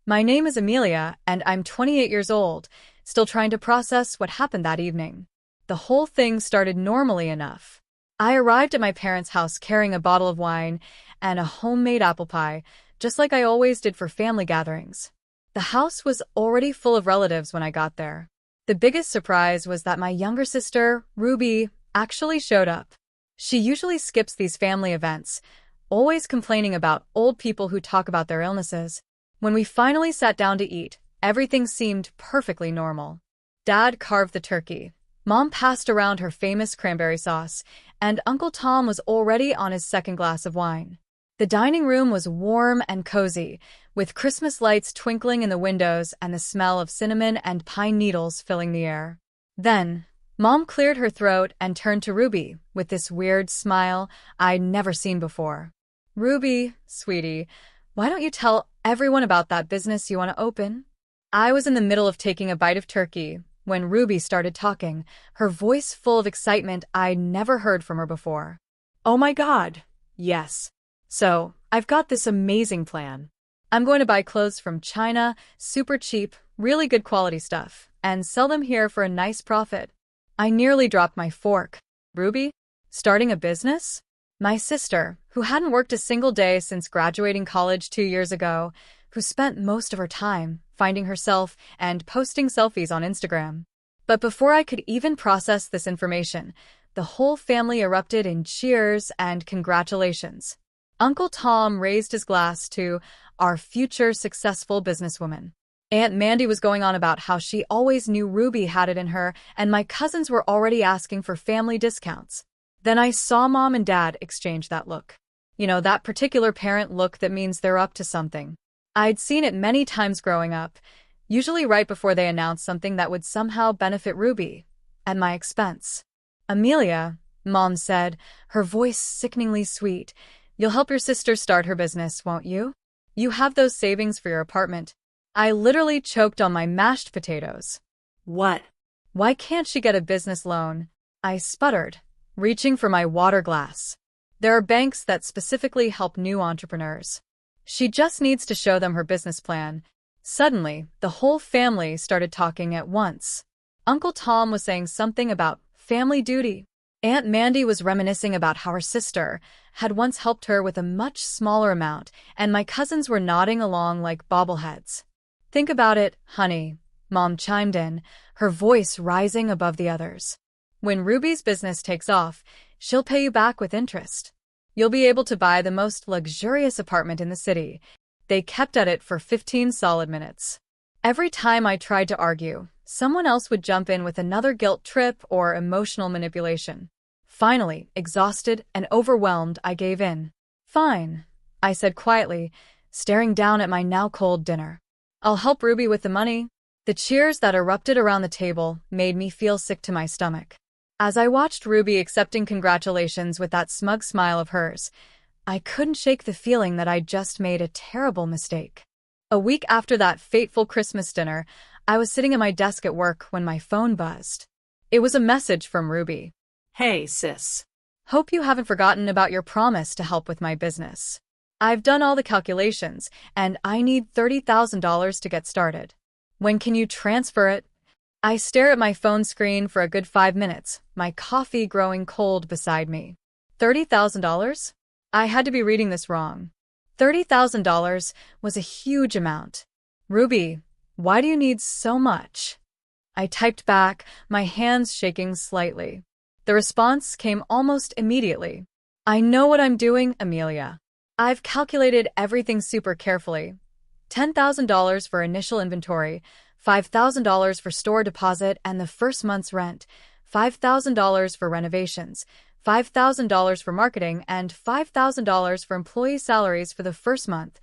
My name is Amelia, and I'm 28 years old, still trying to process what happened that evening. The whole thing started normally enough. I arrived at my parents' house carrying a bottle of wine and a homemade apple pie, just like I always did for family gatherings. The house was already full of relatives when I got there. The biggest surprise was that my younger sister, Ruby, actually showed up. She usually skips these family events, always complaining about old people who talk about their illnesses. When we finally sat down to eat, everything seemed perfectly normal. Dad carved the turkey. Mom passed around her famous cranberry sauce, and Uncle Tom was already on his second glass of wine. The dining room was warm and cozy, with Christmas lights twinkling in the windows and the smell of cinnamon and pine needles filling the air. Then, Mom cleared her throat and turned to Ruby with this weird smile I'd never seen before. "Ruby, sweetie, why don't you tell everyone about that business you want to open?" I was in the middle of taking a bite of turkey when Ruby started talking, her voice full of excitement I'd never heard from her before. "Oh my God, yes. So, I've got this amazing plan. I'm going to buy clothes from China, super cheap, really good quality stuff, and sell them here for a nice profit." I nearly dropped my fork. "Ruby? Starting a business?" My sister, who hadn't worked a single day since graduating college 2 years ago, who spent most of her time finding herself and posting selfies on Instagram. But before I could even process this information, the whole family erupted in cheers and congratulations. Uncle Tom raised his glass to our future successful businesswoman. Aunt Mandy was going on about how she always knew Ruby had it in her, and my cousins were already asking for family discounts. Then I saw Mom and Dad exchange that look. You know, that particular parent look that means they're up to something. I'd seen it many times growing up, usually right before they announced something that would somehow benefit Ruby, at my expense. "Amelia," Mom said, her voice sickeningly sweet, "you'll help your sister start her business, won't you? You have those savings for your apartment." I literally choked on my mashed potatoes. "What? Why can't she get a business loan?" I sputtered, reaching for my water glass. "There are banks that specifically help new entrepreneurs. She just needs to show them her business plan." Suddenly, the whole family started talking at once. Uncle Tom was saying something about family duty. Aunt Mandy was reminiscing about how her sister had once helped her with a much smaller amount, and my cousins were nodding along like bobbleheads. "Think about it, honey," Mom chimed in, her voice rising above the others. "When Ruby's business takes off, she'll pay you back with interest. You'll be able to buy the most luxurious apartment in the city." They kept at it for 15 solid minutes. Every time I tried to argue, someone else would jump in with another guilt trip or emotional manipulation. Finally, exhausted and overwhelmed, I gave in. "Fine," I said quietly, staring down at my now cold dinner. "I'll help Ruby with the money." The cheers that erupted around the table made me feel sick to my stomach. As I watched Ruby accepting congratulations with that smug smile of hers, I couldn't shake the feeling that I'd just made a terrible mistake. A week after that fateful Christmas dinner, I was sitting at my desk at work when my phone buzzed. It was a message from Ruby. "Hey, sis. Hope you haven't forgotten about your promise to help with my business. I've done all the calculations, and I need $30,000 to get started. When can you transfer it?" I stare at my phone screen for a good 5 minutes, my coffee growing cold beside me. $30,000? I had to be reading this wrong. $30,000 was a huge amount. "Ruby, why do you need so much?" I typed back, my hands shaking slightly. The response came almost immediately. "I know what I'm doing, Amelia. I've calculated everything super carefully. $10,000 for initial inventory, $5,000 for store deposit and the first month's rent, $5,000 for renovations, $5,000 for marketing, and $5,000 for employee salaries for the first month,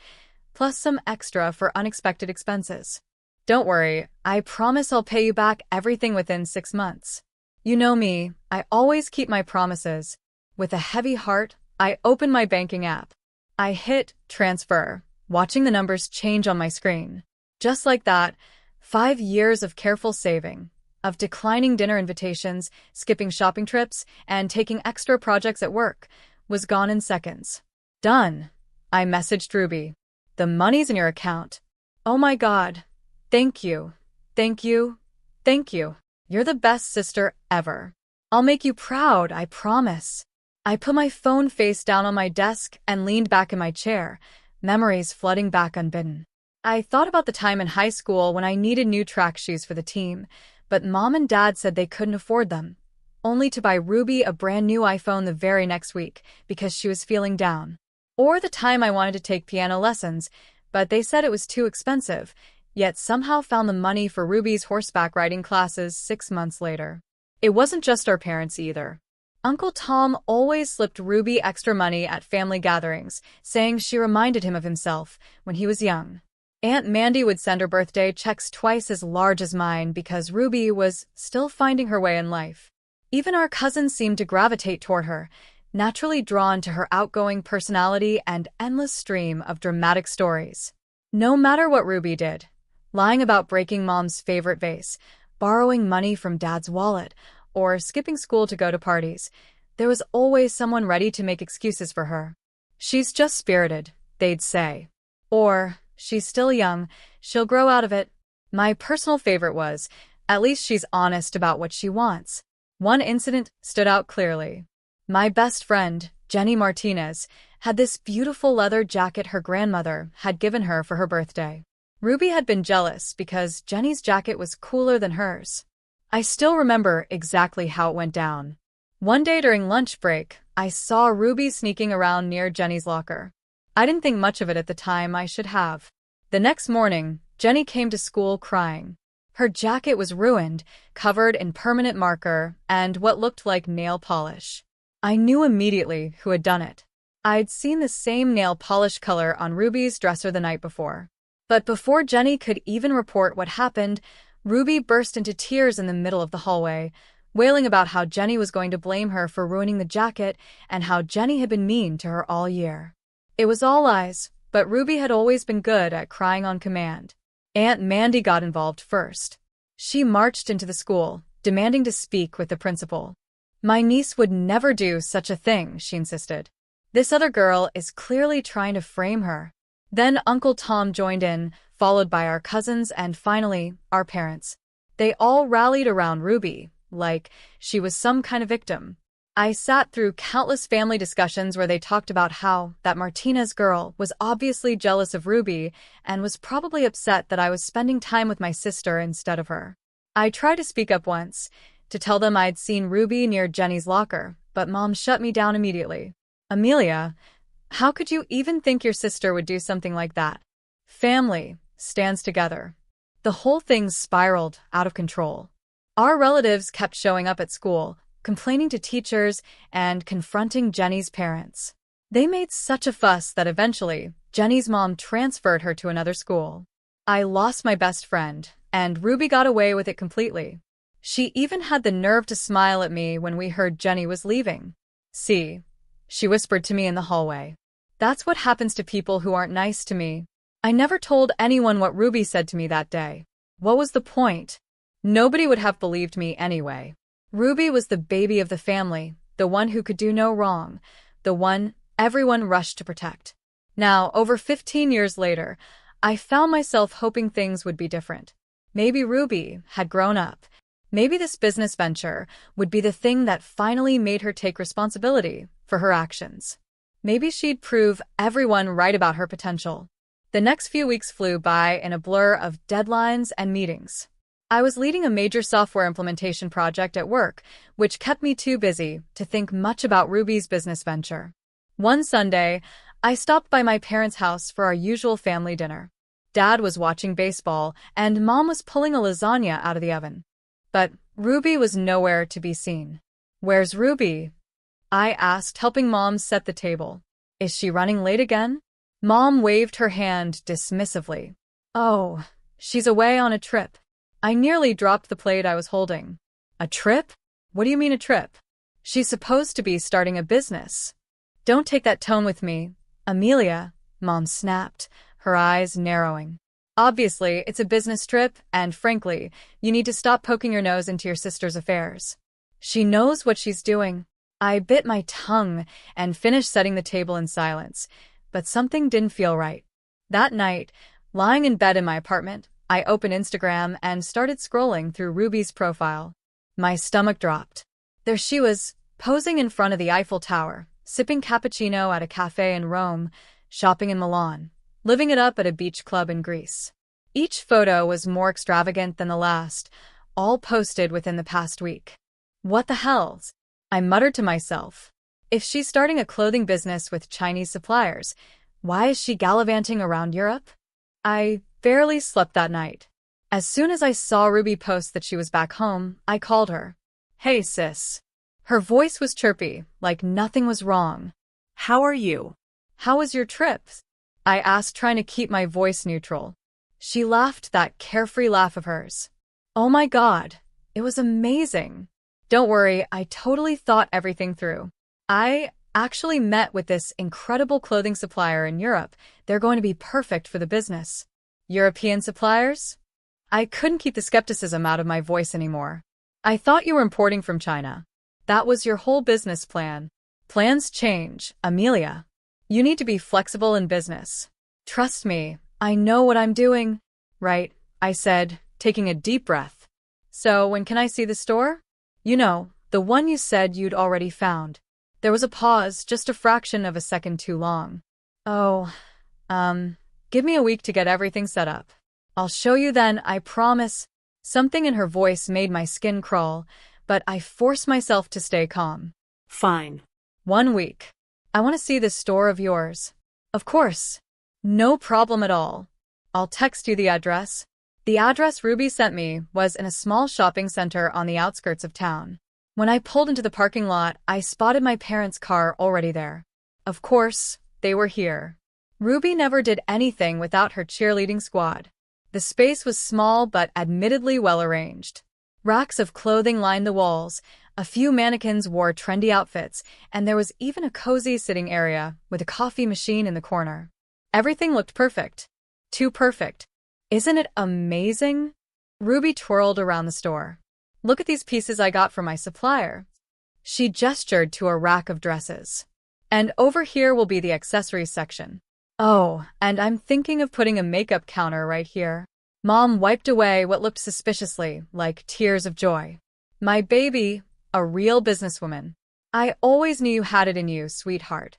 plus some extra for unexpected expenses. Don't worry, I promise I'll pay you back everything within 6 months. You know me, I always keep my promises." With a heavy heart, I opened my banking app. I hit transfer, watching the numbers change on my screen. Just like that, 5 years of careful saving, of declining dinner invitations, skipping shopping trips, and taking extra projects at work, was gone in seconds. "Done," I messaged Ruby. "The money's in your account." Oh my God. Thank you. Thank you. Thank you. You're the best sister ever. I'll make you proud, I promise. I put my phone face down on my desk and leaned back in my chair, memories flooding back unbidden. I thought about the time in high school when I needed new track shoes for the team, but Mom and Dad said they couldn't afford them, only to buy Ruby a brand new iPhone the very next week because she was feeling down. Or the time I wanted to take piano lessons, but they said it was too expensive, yet somehow found the money for Ruby's horseback riding classes 6 months later. It wasn't just our parents either. Uncle Tom always slipped Ruby extra money at family gatherings, saying she reminded him of himself when he was young. Aunt Mandy would send her birthday checks twice as large as mine because Ruby was still finding her way in life. Even our cousins seemed to gravitate toward her, naturally drawn to her outgoing personality and endless stream of dramatic stories. No matter what Ruby did, lying about breaking Mom's favorite vase, borrowing money from Dad's wallet, or skipping school to go to parties, there was always someone ready to make excuses for her. She's just spirited, they'd say. Or, she's still young, she'll grow out of it. My personal favorite was, at least she's honest about what she wants. One incident stood out clearly. My best friend, Jenny Martinez, had this beautiful leather jacket her grandmother had given her for her birthday. Ruby had been jealous because Jenny's jacket was cooler than hers. I still remember exactly how it went down. One day during lunch break, I saw Ruby sneaking around near Jenny's locker. I didn't think much of it at the time, I should have. The next morning, Jenny came to school crying. Her jacket was ruined, covered in permanent marker and what looked like nail polish. I knew immediately who had done it. I'd seen the same nail polish color on Ruby's dresser the night before. But before Jenny could even report what happened, Ruby burst into tears in the middle of the hallway, wailing about how Jenny was going to blame her for ruining the jacket and how Jenny had been mean to her all year. It was all lies, but Ruby had always been good at crying on command. Aunt Mandy got involved first. She marched into the school, demanding to speak with the principal. My niece would never do such a thing, she insisted. This other girl is clearly trying to frame her. Then Uncle Tom joined in, followed by our cousins and finally, our parents. They all rallied around Ruby, like she was some kind of victim. I sat through countless family discussions where they talked about how that Martinez girl was obviously jealous of Ruby and was probably upset that I was spending time with my sister instead of her. I tried to speak up once, to tell them I'd seen Ruby near Jenny's locker, but Mom shut me down immediately. Amelia, how could you even think your sister would do something like that? Family stands together. The whole thing spiraled out of control. Our relatives kept showing up at school, complaining to teachers and confronting Jenny's parents. They made such a fuss that eventually, Jenny's mom transferred her to another school. I lost my best friend, and Ruby got away with it completely. She even had the nerve to smile at me when we heard Jenny was leaving. See, she whispered to me in the hallway. That's what happens to people who aren't nice to me. I never told anyone what Ruby said to me that day. What was the point? Nobody would have believed me anyway. Ruby was the baby of the family, the one who could do no wrong, the one everyone rushed to protect. Now, over 15 years later, I found myself hoping things would be different. Maybe Ruby had grown up. Maybe this business venture would be the thing that finally made her take responsibility for her actions. Maybe she'd prove everyone right about her potential. The next few weeks flew by in a blur of deadlines and meetings. I was leading a major software implementation project at work, which kept me too busy to think much about Ruby's business venture. One Sunday, I stopped by my parents' house for our usual family dinner. Dad was watching baseball, and Mom was pulling a lasagna out of the oven. But Ruby was nowhere to be seen. "Where's Ruby?" I asked, helping Mom set the table. "Is she running late again?" Mom waved her hand dismissively. "Oh, she's away on a trip." I nearly dropped the plate I was holding. "A trip? What do you mean a trip?" "She's supposed to be starting a business." "Don't take that tone with me, Amelia," Mom snapped, her eyes narrowing. "Obviously, it's a business trip, and frankly, you need to stop poking your nose into your sister's affairs. She knows what she's doing." I bit my tongue and finished setting the table in silence, but something didn't feel right. That night, Lying in bed in my apartment, I opened Instagram and started scrolling through Ruby's profile. My stomach dropped. There she was, posing in front of the Eiffel Tower, sipping cappuccino at a cafe in Rome, shopping in Milan, living it up at a beach club in Greece. Each photo was more extravagant than the last, all posted within the past week. What the hell? I muttered to myself. If she's starting a clothing business with Chinese suppliers, why is she gallivanting around Europe? I barely slept that night. As soon as I saw Ruby post that she was back home, I called her. "Hey, sis." Her voice was chirpy, like nothing was wrong. How are you? "How was your trip?" I asked, trying to keep my voice neutral. She laughed that carefree laugh of hers. "Oh my God, it was amazing. Don't worry, I totally thought everything through. I actually met with this incredible clothing supplier in Europe. They're going to be perfect for the business." "European suppliers?" I couldn't keep the skepticism out of my voice anymore. "I thought you were importing from China. That was your whole business plan." "Plans change, Amelia. You need to be flexible in business. Trust me, I know what I'm doing." "Right," I said, taking a deep breath. "So when can I see the store?" "You know, the one you said you'd already found." There was a pause, just a fraction of a second too long. "Oh, give me a week to get everything set up. I'll show you then, I promise." Something in her voice made my skin crawl, but I forced myself to stay calm. Fine. 1 week. I want to see this store of yours. Of course. No problem at all. I'll text you the address. The address Ruby sent me was in a small shopping center on the outskirts of town. When I pulled into the parking lot, I spotted my parents' car already there. Of course, they were here. Ruby never did anything without her cheerleading squad. The space was small but admittedly well-arranged. Racks of clothing lined the walls, a few mannequins wore trendy outfits, and there was even a cozy sitting area with a coffee machine in the corner. Everything looked perfect. Too perfect. "Isn't it amazing?" Ruby twirled around the store. "Look at these pieces I got from my supplier." She gestured to a rack of dresses. "And over here will be the accessories section. Oh, and I'm thinking of putting a makeup counter right here." Mom wiped away what looked suspiciously like tears of joy. "My baby, a real businesswoman. I always knew you had it in you, sweetheart.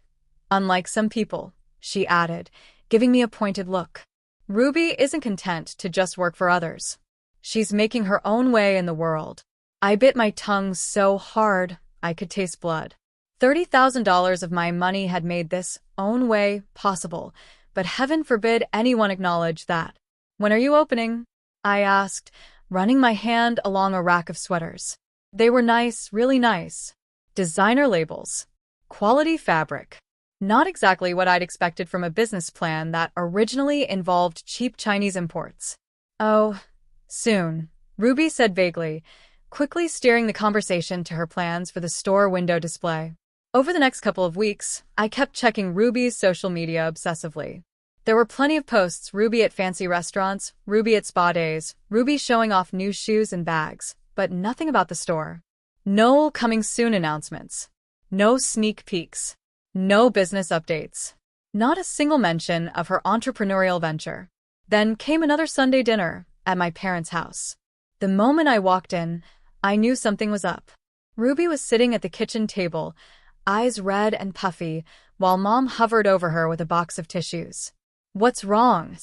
Unlike some people," she added, giving me a pointed look. "Ruby isn't content to just work for others. She's making her own way in the world." I bit my tongue so hard I could taste blood. $30,000 of my money had made this own way possible, but heaven forbid anyone acknowledge that. "When are you opening?" I asked, running my hand along a rack of sweaters. They were nice, really nice. Designer labels. Quality fabric. Not exactly what I'd expected from a business plan that originally involved cheap Chinese imports. "Oh, soon," Ruby said vaguely, quickly steering the conversation to her plans for the store window display. Over the next couple of weeks, I kept checking Ruby's social media obsessively. There were plenty of posts: Ruby at fancy restaurants, Ruby at spa days, Ruby showing off new shoes and bags, but nothing about the store. No coming soon announcements. No sneak peeks. No business updates. Not a single mention of her entrepreneurial venture. Then came another Sunday dinner at my parents' house. The moment I walked in, I knew something was up. Ruby was sitting at the kitchen table, eyes red and puffy, while Mom hovered over her with a box of tissues. "What's wrong?"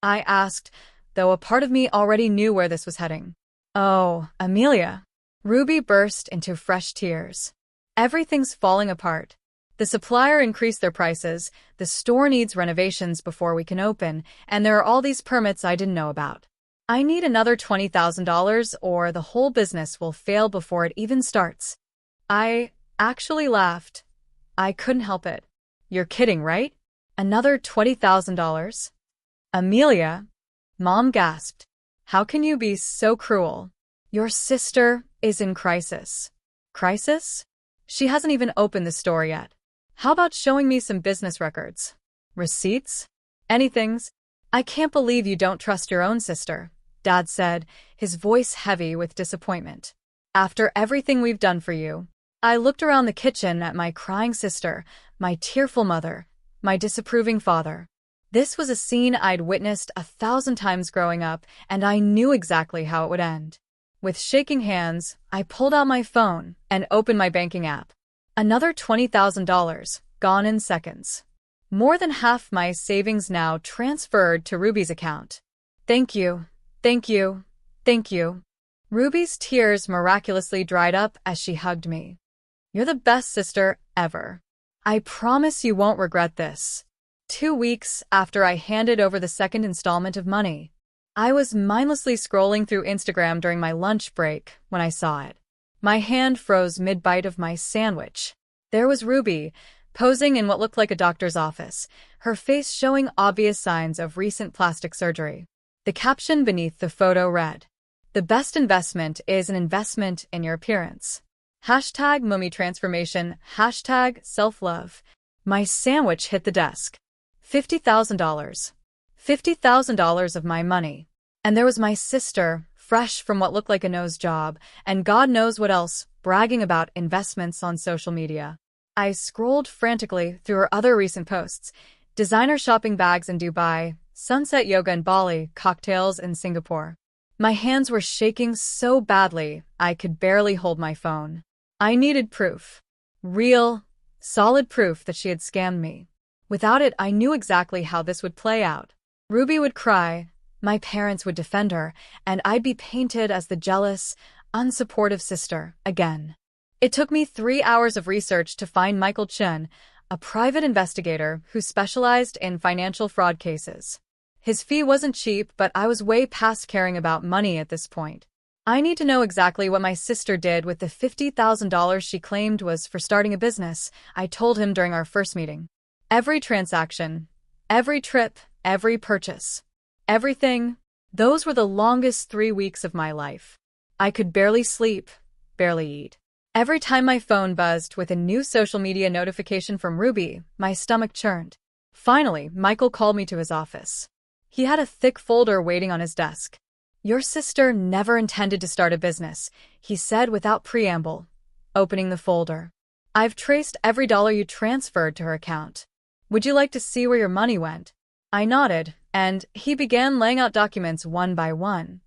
I asked, though a part of me already knew where this was heading. "Oh, Amelia." Ruby burst into fresh tears. "Everything's falling apart. The supplier increased their prices, the store needs renovations before we can open, and there are all these permits I didn't know about. I need another $20,000 or the whole business will fail before it even starts." I actually laughed. I couldn't help it. "You're kidding, right? Another $20,000? Amelia," Mom gasped. "How can you be so cruel? Your sister is in crisis." "Crisis? She hasn't even opened the store yet. How about showing me some business records? Receipts? Anythings?" "I can't believe you don't trust your own sister," Dad said, his voice heavy with disappointment. "After everything we've done for you." I looked around the kitchen at my crying sister, my tearful mother, my disapproving father. This was a scene I'd witnessed 1,000 times growing up, and I knew exactly how it would end. With shaking hands, I pulled out my phone and opened my banking app. Another $20,000, gone in seconds. More than half my savings now transferred to Ruby's account. Thank you, thank you, thank you. Ruby's tears miraculously dried up as she hugged me. You're the best sister ever. I promise you won't regret this. 2 weeks after I handed over the second installment of money, I was mindlessly scrolling through Instagram during my lunch break when I saw it. My hand froze mid-bite of my sandwich. There was Ruby, posing in what looked like a doctor's office, her face showing obvious signs of recent plastic surgery. The caption beneath the photo read, "The best investment is an investment in your appearance. Hashtag mummy transformation, hashtag self-love." My sandwich hit the desk. $50,000. $50,000 of my money. And there was my sister, fresh from what looked like a nose job, and God knows what else, bragging about investments on social media. I scrolled frantically through her other recent posts. Designer shopping bags in Dubai, sunset yoga in Bali, cocktails in Singapore. My hands were shaking so badly, I could barely hold my phone. I needed proof. Real, solid proof that she had scammed me. Without it, I knew exactly how this would play out. Ruby would cry, my parents would defend her, and I'd be painted as the jealous, unsupportive sister again. It took me 3 hours of research to find Michael Chun, a private investigator who specialized in financial fraud cases. His fee wasn't cheap, but I was way past caring about money at this point. I need to know exactly what my sister did with the $50,000 she claimed was for starting a business, I told him during our first meeting. Every transaction, every trip, every purchase, everything. Those were the longest 3 weeks of my life. I could barely sleep, barely eat. Every time my phone buzzed with a new social media notification from Ruby, my stomach churned. Finally, Michael called me to his office. He had a thick folder waiting on his desk. Your sister never intended to start a business, he said without preamble, opening the folder. I've traced every dollar you transferred to her account. Would you like to see where your money went? I nodded, and he began laying out documents one by one.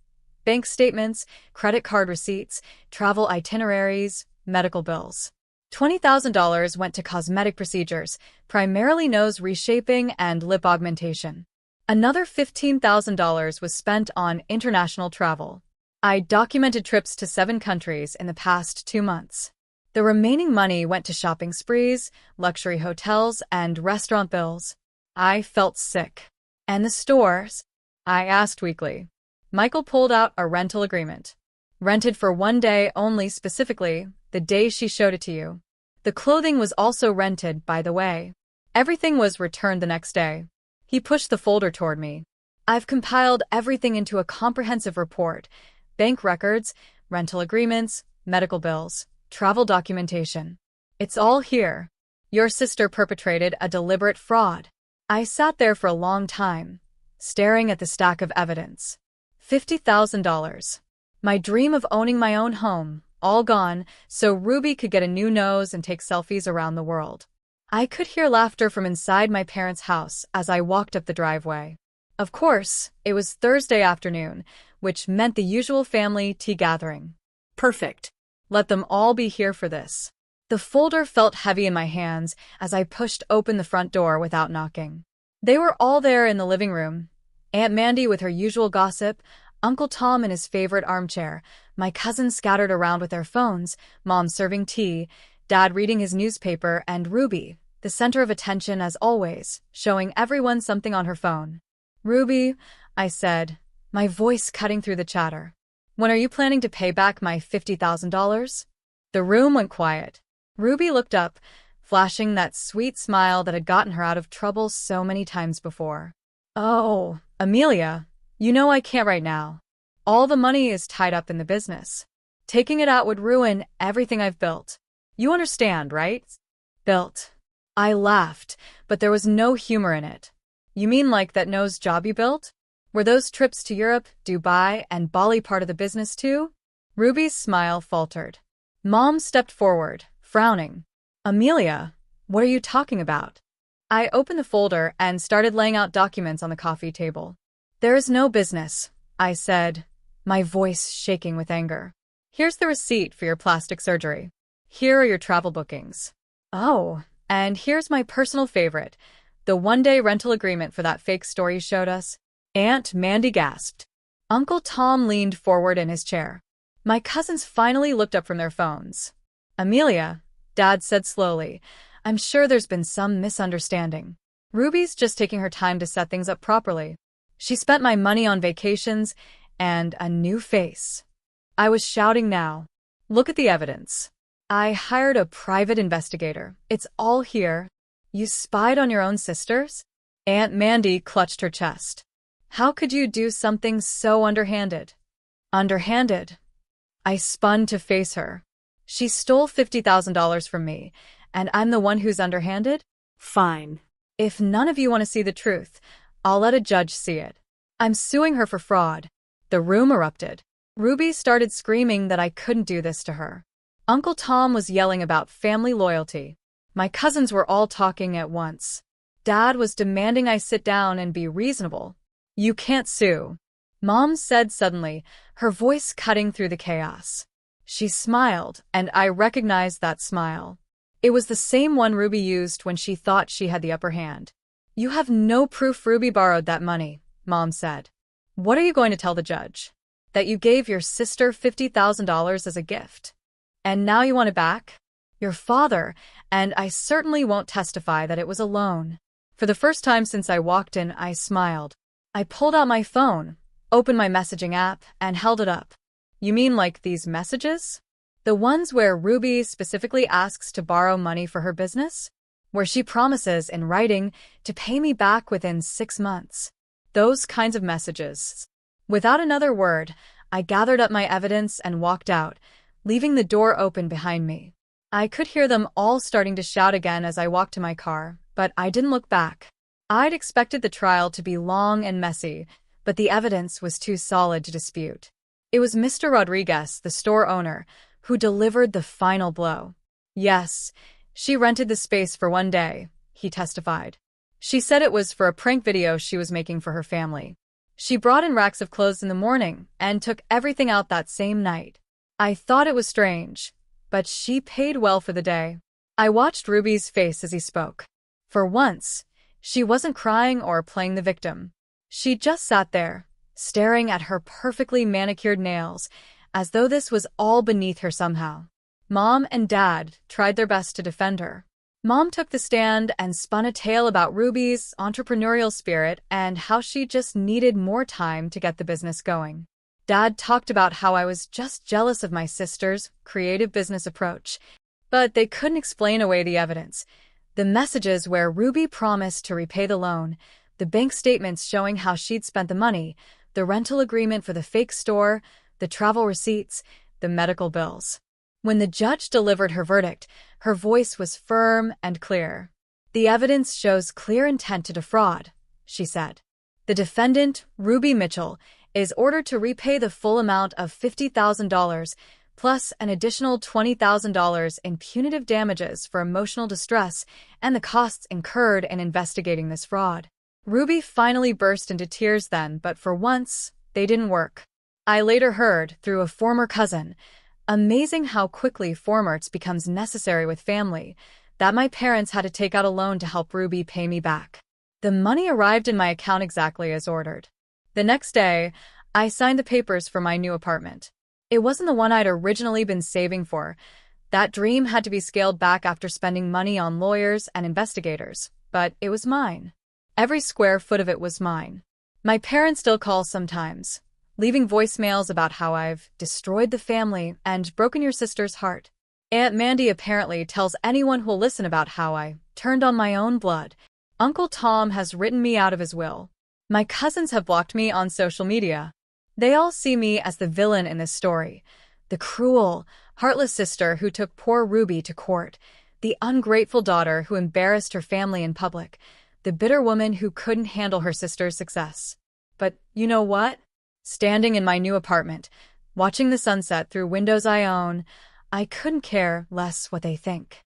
Bank statements, credit card receipts, travel itineraries, medical bills. $20,000 went to cosmetic procedures, primarily nose reshaping and lip augmentation. Another $15,000 was spent on international travel. I documented trips to 7 countries in the past 2 months. The remaining money went to shopping sprees, luxury hotels, and restaurant bills. I felt sick. And the stores? I asked weakly. Michael pulled out a rental agreement. Rented for 1 day only, specifically, the day she showed it to you. The clothing was also rented, by the way. Everything was returned the next day. He pushed the folder toward me. I've compiled everything into a comprehensive report. Bank records, rental agreements, medical bills, travel documentation. It's all here. Your sister perpetrated a deliberate fraud. I sat there for a long time, staring at the stack of evidence. $50,000. My dream of owning my own home, all gone, so Ruby could get a new nose and take selfies around the world. I could hear laughter from inside my parents' house as I walked up the driveway. Of course, it was Thursday afternoon, which meant the usual family tea gathering. Perfect. Let them all be here for this. The folder felt heavy in my hands as I pushed open the front door without knocking. They were all there in the living room. Aunt Mandy with her usual gossip, Uncle Tom in his favorite armchair, my cousins scattered around with their phones, Mom serving tea, Dad reading his newspaper, and Ruby, the center of attention as always, showing everyone something on her phone. Ruby, I said, my voice cutting through the chatter. When are you planning to pay back my $50,000? The room went quiet. Ruby looked up, flashing that sweet smile that had gotten her out of trouble so many times before. Oh, Amelia, you know I can't right now. All the money is tied up in the business. Taking it out would ruin everything I've built. You understand, right? Built. I laughed, but there was no humor in it. You mean like that nose job you built? Were those trips to Europe, Dubai, and Bali part of the business too? Ruby's smile faltered. Mom stepped forward, frowning. Amelia, what are you talking about? I opened the folder and started laying out documents on the coffee table. "There is no business," I said, my voice shaking with anger. "Here's the receipt for your plastic surgery. Here are your travel bookings. Oh, and here's my personal favorite, the one-day rental agreement for that fake store you showed us." Aunt Mandy gasped. Uncle Tom leaned forward in his chair. My cousins finally looked up from their phones. "Amelia," Dad said slowly, "I'm sure there's been some misunderstanding. Ruby's just taking her time to set things up properly. She spent my money on vacations and a new face." I was shouting now. "Look at the evidence. I hired a private investigator. It's all here." "You spied on your own sisters?" Aunt Mandy clutched her chest. "How could you do something so underhanded?" "Underhanded?" I spun to face her. "She stole $50,000 from me, and I'm the one who's underhanded?" Fine. "If none of you want to see the truth, I'll let a judge see it. I'm suing her for fraud." The room erupted. Ruby started screaming that I couldn't do this to her. Uncle Tom was yelling about family loyalty. My cousins were all talking at once. Dad was demanding I sit down and be reasonable. "You can't sue," Mom said suddenly, her voice cutting through the chaos. She smiled, and I recognized that smile. It was the same one Ruby used when she thought she had the upper hand. "You have no proof Ruby borrowed that money," Mom said. "What are you going to tell the judge? That you gave your sister $50,000 as a gift? And now you want it back? Your father, and I certainly won't testify that it was a loan." For the first time since I walked in, I smiled. I pulled out my phone, opened my messaging app, and held it up. "You mean like these messages? The ones where Ruby specifically asks to borrow money for her business? Where she promises in writing to pay me back within 6 months? Those kinds of messages." Without another word, I gathered up my evidence and walked out, leaving the door open behind me. I could hear them all starting to shout again as I walked to my car, but I didn't look back. I'd expected the trial to be long and messy, but the evidence was too solid to dispute. It was Mr. Rodriguez, the store owner, who delivered the final blow. "Yes, she rented the space for one day," he testified. "She said it was for a prank video she was making for her family. She brought in racks of clothes in the morning and took everything out that same night. I thought it was strange, but she paid well for the day." I watched Ruby's face as he spoke. For once, she wasn't crying or playing the victim. She just sat there, staring at her perfectly manicured nails, as though this was all beneath her somehow. Mom and Dad tried their best to defend her. Mom took the stand and spun a tale about Ruby's entrepreneurial spirit and how she just needed more time to get the business going. Dad talked about how I was just jealous of my sister's creative business approach, but they couldn't explain away the evidence. The messages where Ruby promised to repay the loan, the bank statements showing how she'd spent the money, the rental agreement for the fake store, the travel receipts, the medical bills. When the judge delivered her verdict, her voice was firm and clear. "The evidence shows clear intent to defraud," she said. "The defendant, Ruby Mitchell, is ordered to repay the full amount of $50,000, plus an additional $20,000 in punitive damages for emotional distress and the costs incurred in investigating this fraud." Ruby finally burst into tears then, but for once, they didn't work. I later heard, through a former cousin, amazing how quickly formarts becomes necessary with family, that my parents had to take out a loan to help Ruby pay me back. The money arrived in my account exactly as ordered. The next day, I signed the papers for my new apartment. It wasn't the one I'd originally been saving for. That dream had to be scaled back after spending money on lawyers and investigators, but it was mine. Every square foot of it was mine. My parents still call sometimes, leaving voicemails about how I've destroyed the family and broken your sister's heart. Aunt Mandy apparently tells anyone who'll listen about how I turned on my own blood. Uncle Tom has written me out of his will. My cousins have blocked me on social media. They all see me as the villain in this story, the cruel, heartless sister who took poor Ruby to court, the ungrateful daughter who embarrassed her family in public, the bitter woman who couldn't handle her sister's success. But you know what? Standing in my new apartment, watching the sunset through windows I own, I couldn't care less what they think.